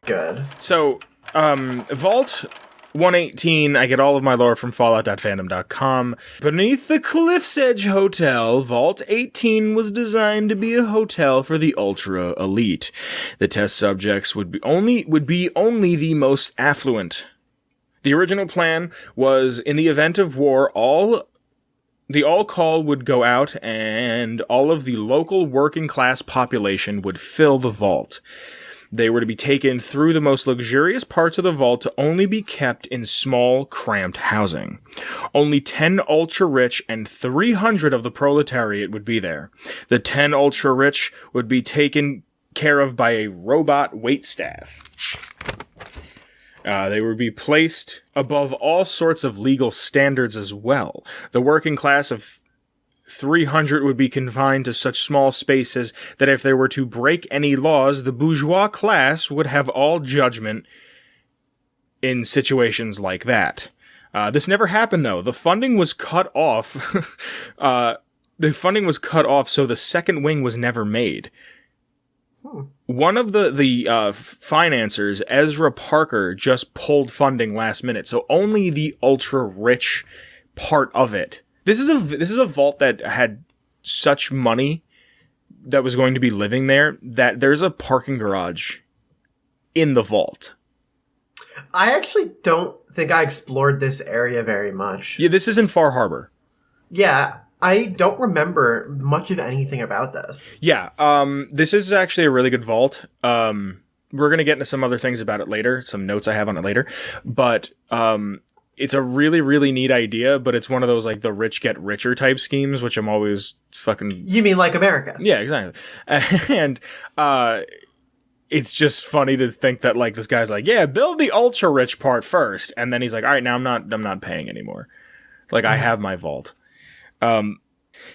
Good. So, Vault 118, I get all of my lore from Fallout.fandom.com. Beneath the Cliff's Edge Hotel, Vault 18 was designed to be a hotel for the ultra elite. The test subjects would be only the most affluent. The original plan was, in the event of war, the all-call would go out and all of the local working-class population would fill the vault. They were to be taken through the most luxurious parts of the vault to only be kept in small, cramped housing. Only 10 ultra-rich and 300 of the proletariat would be there. The 10 ultra-rich would be taken care of by a robot waitstaff. They would be placed above all sorts of legal standards as well. The working class of 300 would be confined to such small spaces that if they were to break any laws, the bourgeois class would have all judgment in situations like that. This never happened, though. The funding was cut off. So the second wing was never made. One of the financiers, Ezra Parker, just pulled funding last minute, so only the ultra-rich part of it. This is a vault that had such money that was going to be living there that there's a parking garage in the vault. I actually don't think I explored this area very much. Yeah, this is in Far Harbor. Yeah, I don't remember much of anything about this. Yeah, this is actually a really good vault. We're going to get into some other things about it later, some notes I have on it later, but it's a really, really neat idea, but it's one of those, like, the rich get richer type schemes, which I'm always fucking... You mean like America? Yeah, exactly. And it's just funny to think that, like, this guy's like, yeah, build the ultra-rich part first, and then he's like, all right, now I'm not paying anymore. Like, I have my vault.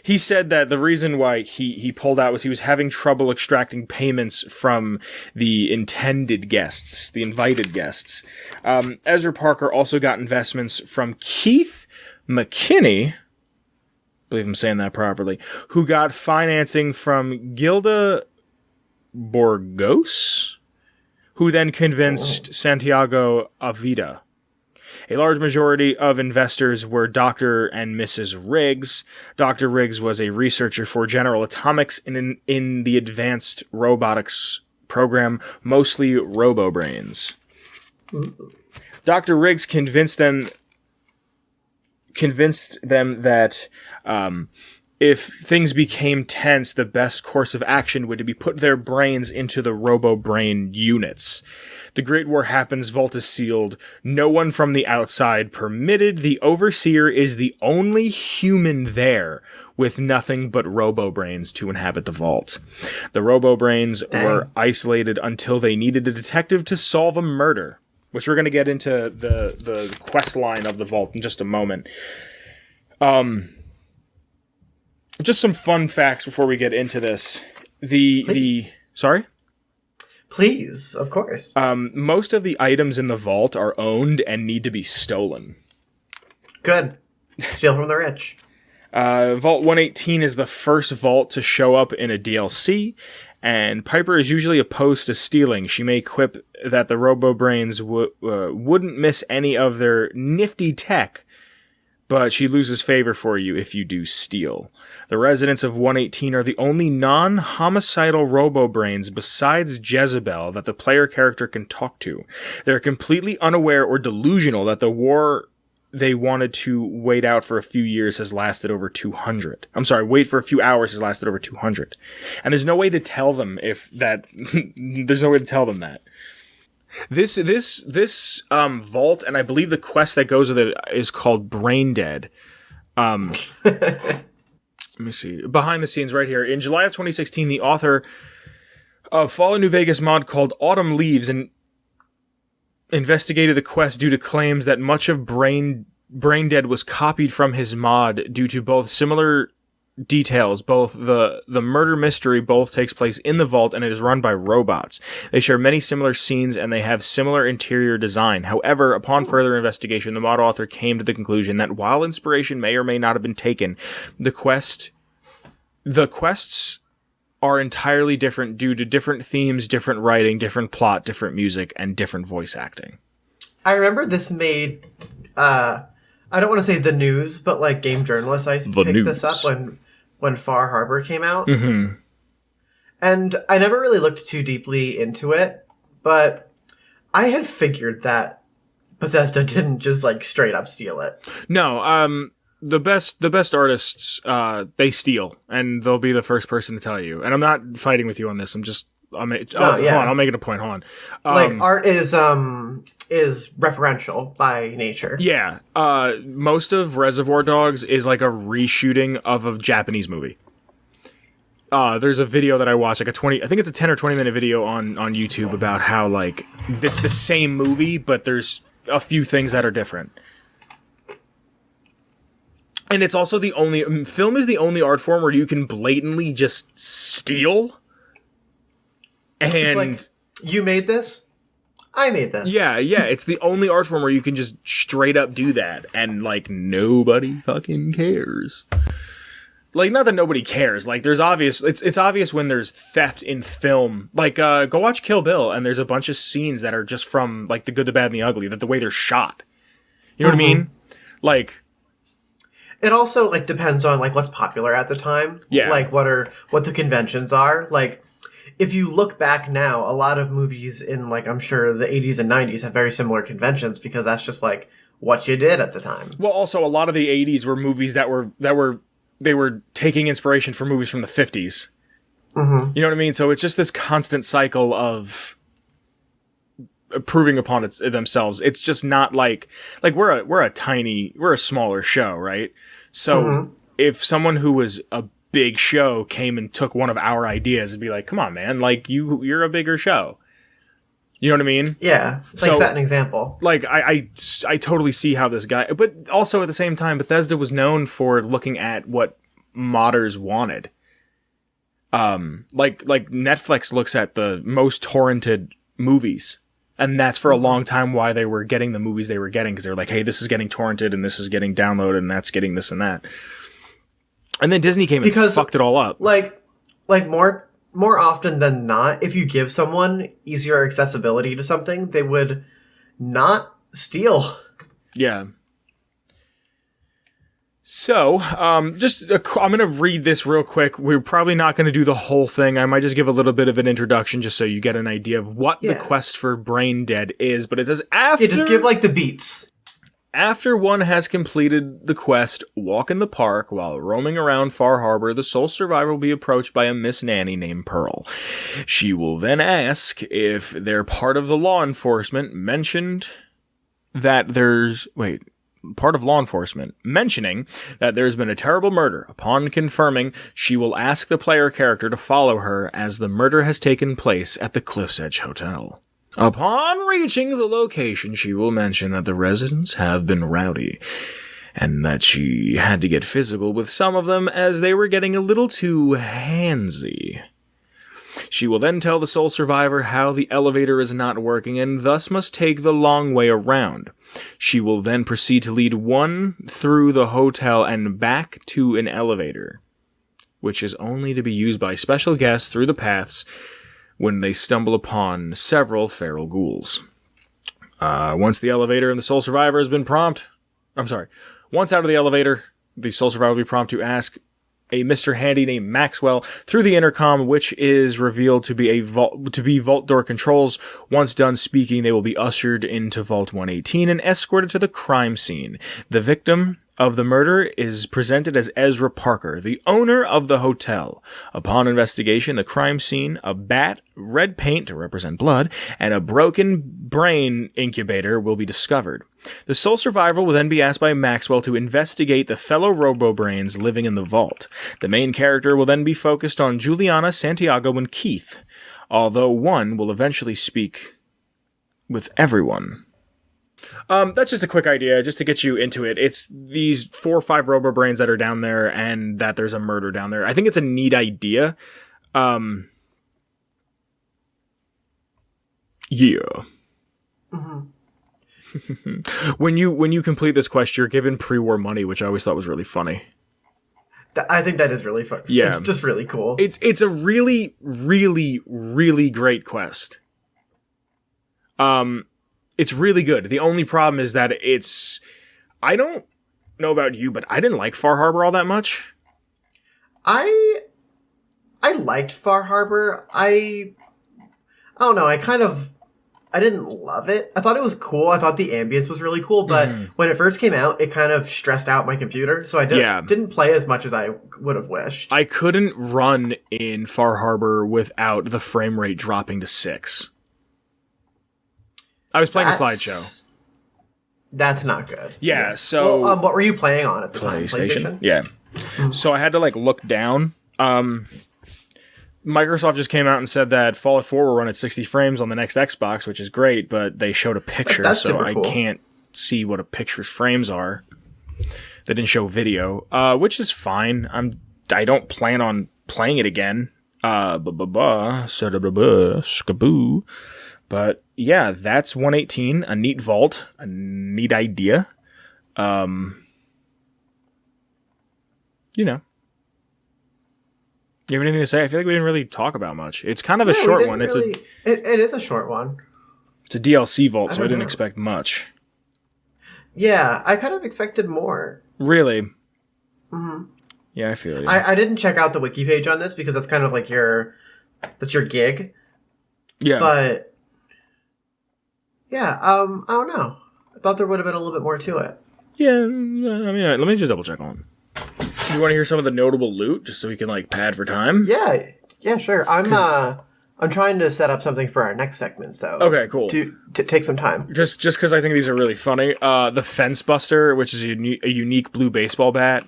He said that the reason why he pulled out was he was having trouble extracting payments from the intended guests, the invited guests. Ezra Parker also got investments from Keith McKinney, I believe I'm saying that properly, who got financing from Gilda Borgos, who then convinced Santiago Avida. A large majority of investors were Dr. and Mrs. Riggs. Dr. Riggs was a researcher for General Atomics in the Advanced Robotics program, mostly RoboBrains. Dr. Riggs convinced them that if things became tense, the best course of action would be put their brains into the RoboBrain units. The Great War happens, vault is sealed, no one from the outside permitted, the Overseer is the only human there, with nothing but RoboBrains to inhabit the vault. The RoboBrains were isolated until they needed a detective to solve a murder, which we're going to get into the quest line of the vault in just a moment. Just some fun facts before we get into this. Sorry? Please, of course. Most of the items in the vault are owned and need to be stolen. Good. Steal from the rich. Vault 118 is the first vault to show up in a DLC, and Piper is usually opposed to stealing. She may quip that the RoboBrains wouldn't miss any of their nifty tech, but she loses favor for you if you do steal. The residents of 118 are the only non-homicidal RoboBrains besides Jezebel that the player character can talk to. They're completely unaware or delusional that the war they wanted to wait out for a few years has lasted over 200. I'm sorry, wait for a few hours has lasted over 200. And there's no way to tell them there's no way to tell them that. This vault, and I believe the quest that goes with it is called Brain Dead. Let me see. Behind the scenes right here. In July of 2016, the author of Fallout New Vegas mod called Autumn Leaves and investigated the quest due to claims that much of Brain Dead was copied from his mod due to both similar details. Both the murder mystery both takes place in the vault and it is run by robots. They share many similar scenes and they have similar interior design. However, upon further investigation, the mod author came to the conclusion that while inspiration may or may not have been taken, the quests are entirely different due to different themes, different writing, different plot, different music, and different voice acting. I remember this made, I don't want to say the news, but like game journalists, I picked this up when Far Harbor came out. Mm-hmm. And I never really looked too deeply into it, but I had figured that Bethesda didn't just like straight up steal it. No, the best artists, they steal, and they'll be the first person to tell you. And I'm not fighting with you on this. Hold on, I'll make it a point. Hold on. Like art is referential by nature. Yeah. Most of Reservoir Dogs is like a reshooting of a Japanese movie. There's a video that I watched, like I think it's a 10 or 20 minute video on YouTube about how like it's the same movie, but there's a few things that are different. And it's also film is the only art form where you can blatantly just steal. And it's like, you made this? I made this. Yeah, it's the only art form where you can just straight up do that, and like nobody fucking cares. Like, not that nobody cares. Like, it's obvious when there's theft in film. Like, go watch Kill Bill, and there's a bunch of scenes that are just from like The Good, the Bad, and the Ugly. That the way they're shot. You know what I mean? Like, it also like depends on like what's popular at the time. Yeah. Like what the conventions are. Like, if you look back now, a lot of movies in like I'm sure the 80s and 90s have very similar conventions because that's just like what you did at the time. Well, also a lot of the 80s were movies that were taking inspiration from movies from the 50s. Mm-hmm. You know what I mean? So it's just this constant cycle of improving upon themselves. It's just not like we're a smaller show, right? So if someone who was a big show came and took one of our ideas, it'd be like, come on, man, like you're a bigger show. You know what I mean? Yeah. Like, set an example. Like, I totally see how this guy... But also, at the same time, Bethesda was known for looking at what modders wanted. Like Netflix looks at the most torrented movies. And that's for a long time why they were getting the movies they were getting. Because they were like, hey, this is getting torrented, and this is getting downloaded, and that's getting this and that. And then Disney came and fucked it all up. Like more often than not, if you give someone easier accessibility to something, they would not steal. Yeah. So, I'm going to read this real quick. We're probably not going to do the whole thing. I might just give a little bit of an introduction just so you get an idea of what the quest for Brain Dead is. But it says after... Yeah, just give, like, the beats. After one has completed the quest, walk in the park while roaming around Far Harbor, the sole survivor will be approached by a Miss Nanny named Pearl. She will then ask if they're part of the law enforcement, mentioning that there's been a terrible murder. Upon confirming, she will ask the player character to follow her as the murder has taken place at the Cliff's Edge Hotel. Upon reaching the location, she will mention that the residents have been rowdy, and that she had to get physical with some of them as they were getting a little too handsy. She will then tell the sole survivor how the elevator is not working and thus must take the long way around. She will then proceed to lead one through the hotel and back to an elevator, which is only to be used by special guests through the paths when they stumble upon several feral ghouls. Once the elevator and the sole survivor has been once out of the elevator, the sole survivor will be prompt to ask a Mr. Handy named Maxwell through the intercom, which is revealed to be vault door controls. Once done speaking, they will be ushered into Vault 118 and escorted to the crime scene. The victim of the murder is presented as Ezra Parker, the owner of the hotel. Upon investigation, the crime scene, a bat, red paint to represent blood, and a broken brain incubator will be discovered. The sole survivor will then be asked by Maxwell to investigate the fellow Robo-Brains living in the vault. The main character will then be focused on Juliana, Santiago, and Keith, although one will eventually speak with everyone. That's just a quick idea, just to get you into it. It's these 4 or 5 Robo-Brains that are down there, and that there's a murder down there. I think it's a neat idea. Yeah. Mm-hmm. When you complete this quest, you're given pre-war money, which I always thought was really funny. I think that is really fun. Yeah. It's just really cool. It's a really, really, really great quest. It's really good. The only problem is that I don't know about you, but I didn't like Far Harbor all that much. I liked Far Harbor. I don't know. I didn't love it. I thought it was cool. I thought the ambience was really cool, but when it first came out, it kind of stressed out my computer, so I didn't play as much as I would have wished. I couldn't run in Far Harbor without the frame rate dropping to 6. I was playing a slideshow. That's not good. Yeah, so... Well, what were you playing on at the time? PlayStation? Yeah. So I had to, look down. Microsoft just came out and said that Fallout 4 will run at 60 frames on the next Xbox, which is great, but they showed a picture, so I can't see what a picture's frames are. They didn't show video, which is fine. I don't plan on playing it again. Skaboo. But yeah, that's 118, a neat vault, a neat idea. You know. You have anything to say? I feel like we didn't really talk about much. It's kind of a short one. It is a short one. It's a DLC vault, so I didn't expect much. Yeah, I kind of expected more. Really? Mm-hmm. Yeah, I feel you. I didn't check out the wiki page on this because that's kind of like that's your gig. Yeah. But yeah, I don't know. I thought there would have been a little bit more to it. Yeah, I mean, let me just double check on. You want to hear some of the notable loot, just so we can pad for time? Yeah, sure. I'm trying to set up something for our next segment, so okay, cool. To take some time. Just because I think these are really funny. The Fence Buster, which is a unique blue baseball bat.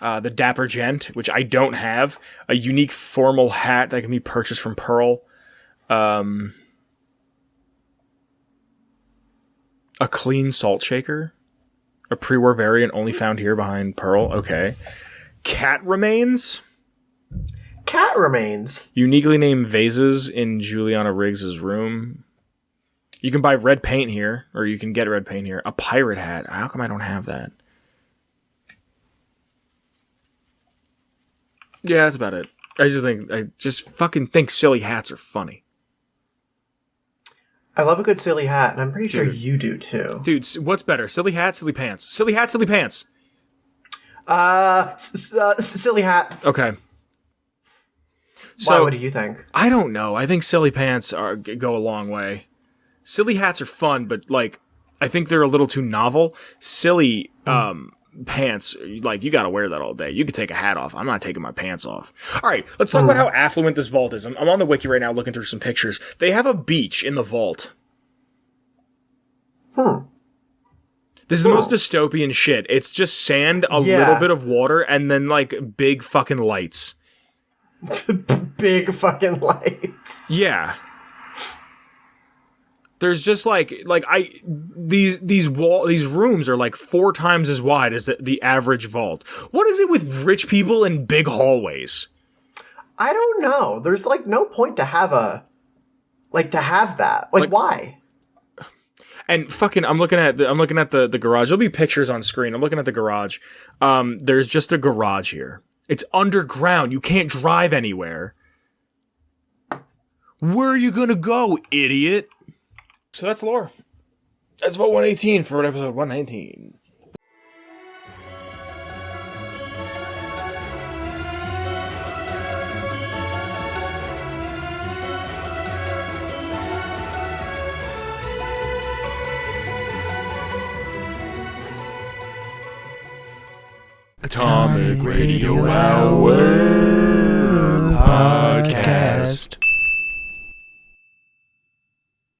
The Dapper Gent, which I don't have. A unique formal hat that can be purchased from Pearl. A clean salt shaker. A pre-war variant only found here behind Pearl. Okay. Cat remains. Cat remains. Uniquely named vases in Juliana Riggs' room. You can buy red paint here, or you can get red paint here. A pirate hat. How come I don't have that? Yeah, that's about it. I just fucking think silly hats are funny. I love a good silly hat, and I'm pretty sure you do too. Dude, what's better? Silly hat, silly pants? Silly hat, silly pants? Silly hat. Okay. So, why? What do you think? I don't know. I think silly pants go a long way. Silly hats are fun, but I think they're a little too novel. Silly pants, you gotta wear that all day. You could take a hat off. I'm not taking my pants off. All right, let's talk about how affluent this vault is. I'm on the wiki right now looking through some pictures. They have a beach in the vault. This is the most dystopian shit. It's just sand, a little bit of water, and then big fucking lights. Big fucking lights. Yeah. There's just these rooms are 4 times as wide as the average vault. What is it with rich people and big hallways? I don't know. There's no point to have that. Why? And fucking, I'm looking at the garage. There'll be pictures on screen. I'm looking at the garage. There's just a garage here. It's underground. You can't drive anywhere. Where are you gonna go, idiot? So that's lore. That's Vault 118 for episode 119. Atomic Radio Hour Podcast.